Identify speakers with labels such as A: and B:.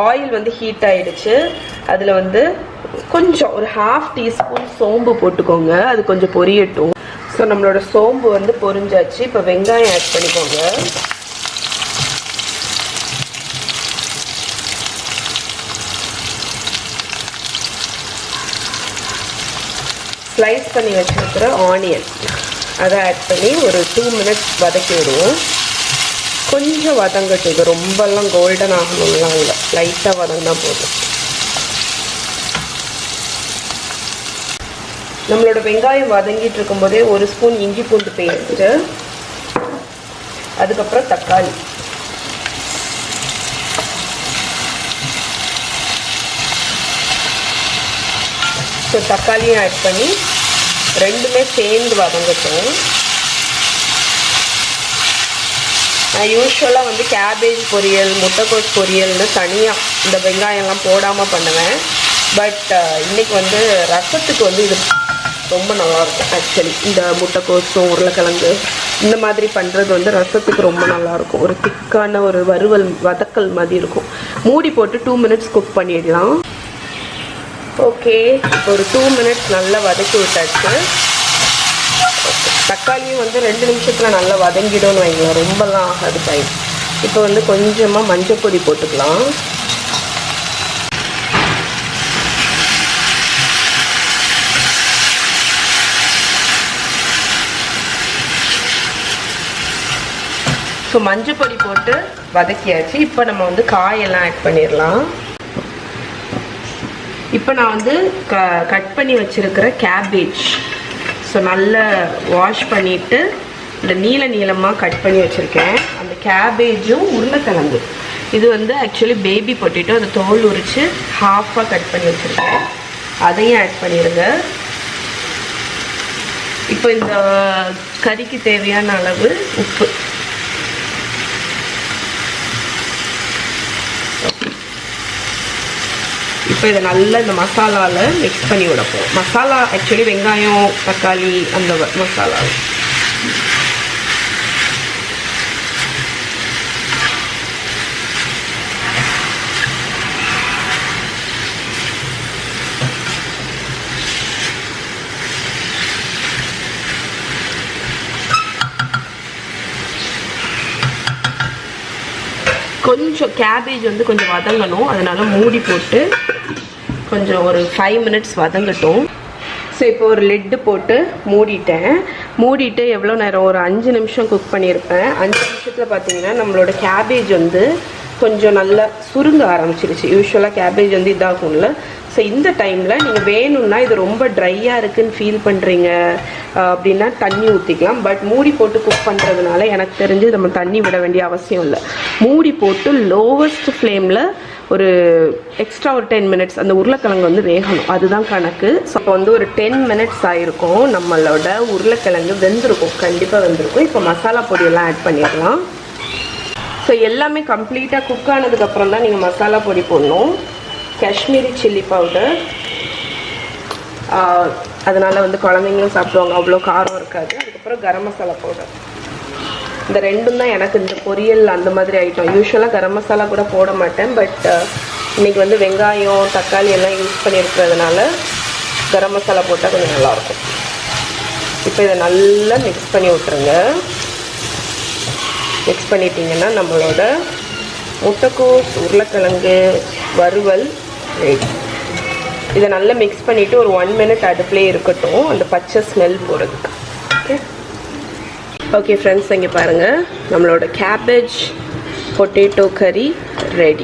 A: Oil வந்து heat ஆயிடுச்சு. அதில் வந்து கொஞ்சம் ஒரு 1/2 டீஸ்பூன் சோம்பு போட்டுக்கோங்க. அது கொஞ்சம் பொரியட்டும். ஸோ நம்மளோட சோம்பு வந்து பொரிஞ்சாச்சு. இப்போ வெங்காயம் ஆட் பண்ணிக்கோங்க. ஸ்லைஸ் பண்ணி வச்சுருக்கிற ஆனியன் அதை ஆட் பண்ணி ஒரு 2 மினிட்ஸ் வதக்கி விடுவோம். கொஞ்சம் வதங்கட்டும். இது ரொம்பலாம் கோல்டன் ஆகணும்லாம் இல்லை, லைட்டாக வதங்கினா போதும். நம்மளோட வெங்காயம் வதங்கிட்டு இருக்கும்போதே 1 ஸ்பூன் இஞ்சி பூண்டு பேஸ்ட்டு, அதுக்கப்புறம் தக்காளி, ஸோ தக்காளியும் ஆட் பண்ணி ரெண்டுமே சேர்ந்து வதங்கட்டும். நான் யூஸ்வலாக வந்து கேபேஜ் பொரியல், முட்டைக்கோஸ் பொரியல்னு தனியாக இந்த வெங்காயம்லாம் போடாமல் பண்ணுவேன். பட் இன்றைக்கி வந்து ரசத்துக்கு வந்து இது ரொம்ப நல்லாயிருக்கும். ஆக்சுவலி இந்த முட்டைக்கோஸும் உருளைக்கிழங்கு இந்த மாதிரி பண்ணுறது வந்து ரசத்துக்கு ரொம்ப நல்லாயிருக்கும். ஒரு திக்கான ஒரு வறுவல் வதக்கல் மாதிரி இருக்கும். மூடி போட்டு 2 மினிட்ஸ் குக் பண்ணிடலாம். ஓகே, இப்போ ஒரு 2 மினிட்ஸ் நல்லா வதக்கி விட்டாச்சு. தக்காளியும் வந்து 2 நிமிஷத்தில் நல்லா வதங்கிடும்னு வைங்களேன், ரொம்பலாம் ஆகாது டைம். இப்போ வந்து கொஞ்சமாக மஞ்சள் பொடி போட்டுக்கலாம். ஸோ மஞ்சள் பொடி போட்டு வதக்கியாச்சு. இப்போ நம்ம வந்து காயெல்லாம் ஆட் பண்ணிடலாம். இப்போ நான் வந்து கட் பண்ணி வச்சுருக்கிற கேபேஜ், ஸோ நல்லா வாஷ் பண்ணிவிட்டு இந்த நீளமாக கட் பண்ணி வச்சுருக்கேன். அந்த கேபேஜும் உருளைக்கிழங்கு இது வந்து ஆக்சுவலி பேபி பொட்டேட்டோ, அதை தோல் உரித்து ஹாஃபாக கட் பண்ணி வச்சுருக்கேன். அதையும் ஆட் பண்ணிடுங்க. இப்போ இந்த கறிக்கு தேவையான அளவு உப்பு, இப்போ இதை நல்லா இந்த மசாலாவில் மிக்ஸ் பண்ணி விடப்போம். மசாலா ஆக்சுவலி வெங்காயம், தக்காளி அந்த மசாலா. கொஞ்சம் கேபேஜ் வந்து கொஞ்சம் வதங்கணும், அதனால மூடி போட்டு கொஞ்சம் ஒரு 5 மினிட்ஸ் வதங்கட்டும். ஸோ இப்போ ஒரு லிட்டு போட்டு மூடிட்டு எவ்வளோ நேரம், ஒரு 5 நிமிஷம் குக் பண்ணியிருப்பேன். 5 நிமிஷத்தில் பார்த்தீங்கன்னா நம்மளோட கேபேஜ் வந்து கொஞ்சம் நல்லா சுருங்க ஆரம்பிச்சிருச்சு. யூஸ்வலாக கேபேஜ் வந்து இதாகும்ல. ஸோ இந்த டைமில் நீங்கள் வேணும்னா இது ரொம்ப ட்ரையாக இருக்குதுன்னு ஃபீல் பண்ணுறீங்க அப்படின்னா தண்ணி ஊற்றிக்கலாம். பட் மூடி போட்டு குக் பண்ணுறதுனால எனக்கு தெரிஞ்சு நம்ம தண்ணி விட வேண்டிய அவசியம் இல்லை. மூடி போட்டு லோவஸ்ட் ஃப்ளேமில் ஒரு எக்ஸ்ட்ரா ஒரு 10 மினிட்ஸ் அந்த உருளைக்கிழங்கு வந்து வேகணும், அதுதான் கணக்கு. ஸோ இப்போ வந்து ஒரு 10 மினிட்ஸ் ஆகிருக்கும். நம்மளோட உருளைக்கிழங்கு வெந்திருக்கும், கண்டிப்பாக வெந்திருக்கும். இப்போ மசாலா பொடியெல்லாம் ஆட் பண்ணிடலாம். ஸோ எல்லாமே கம்ப்ளீட்டாக குக் ஆனதுக்கப்புறம் தான் நீங்கள் மசாலா பொடி போடணும். காஷ்மீரி சில்லி பவுடர், அதனால் வந்து குழந்தைங்களும் சாப்பிடுவாங்க, அவ்வளோ காரம் இருக்காது. அதுக்கப்புறம் கரம் மசாலா பவுடர். இந்த ரெண்டும் தான் எனக்கு இந்த பொரியல் அந்த மாதிரி ஐட்டம். யூஸ்வலாக கரம் மசாலா கூட போட மாட்டேன். பட் இன்றைக்கி வந்து வெங்காயம், தக்காளி எல்லாம் யூஸ் பண்ணியிருக்கிறதுனால கரம் மசாலா போட்டால் கொஞ்சம் நல்லாயிருக்கும். இப்போ இதை நல்லா மிக்ஸ் பண்ணி விட்டுருங்க. மிக்ஸ் பண்ணிட்டீங்கன்னா நம்மளோட முட்டைக்கோஸ் உருளைக்கிழங்கு வறுவல் ரெடி. இதை நல்லா மிக்ஸ் பண்ணிவிட்டு ஒரு 1 மினிட் அடுப்புலேயே இருக்கட்டும், அந்த பச்சை ஸ்மெல் போகிறதுக்கு. ஓகே ஃப்ரெண்ட்ஸ், இங்கே பாருங்கள், நம்மளோட கேபேஜ் பொட்டேட்டோ கறி ரெடி.